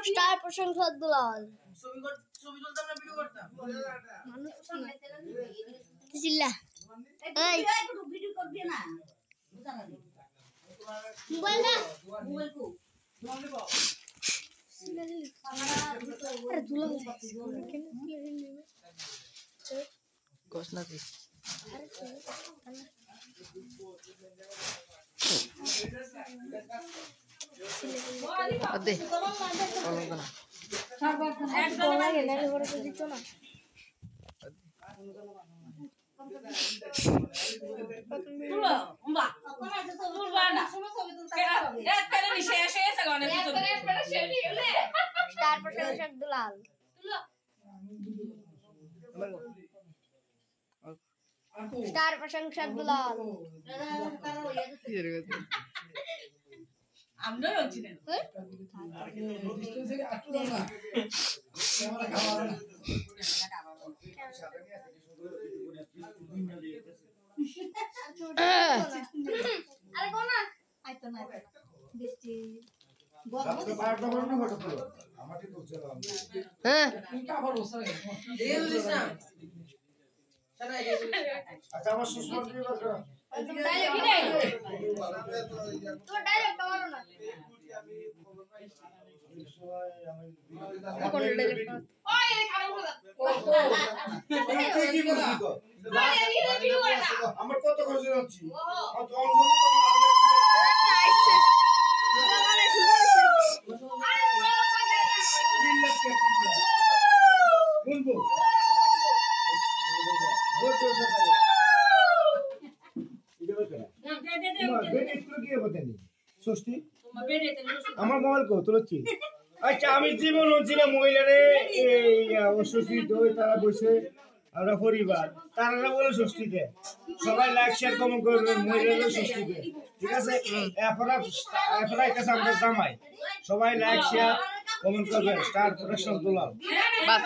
star প্রশংসা দুলাল ছবি তুলতাম না ভিডিও করতাম চিল্লা এই ভিডিও করবি না মোবাইল না মোবাইল কো আরে দুলাল কেন কস না তুই আদে অলঙ্গ না একদম লাগে না ওরে তো দিত না তুলো উম্বা তুলবা না এক করে শেষ হয়েছে গনে স্টার প্রশংসা দুলাল স্টার প্রশংসা দুলাল আমরা হচ্ছি না আরে কোনা আইতো না বৃষ্টি হ্যাঁ আচ্ছা আমার সুষমা কি বলছো ডায়লগ কি নাই তো ডায়লগ মারো না কোন ডায়লগ ওই এর খারাপ করে আমার কত খরচ হচ্ছে আমার মোবাইল কো তুলছি আচ্ছা আমি জীবন হচ্ছিলাম মহিলারে ষষ্ঠী দই তারা বসে আমরা পরিবার তারা বলে ষষ্ঠী দেয় সবাই লাইক শেয়ার কমেন্ট করবেন মহিলাদের ষষ্ঠী দেয় ঠিক আছে এরপরে একটা আমরা জামাই সবাই লাইক শেয়ার কমেন্ট করবেন স্টার প্রোডাকশন দুলাল বাস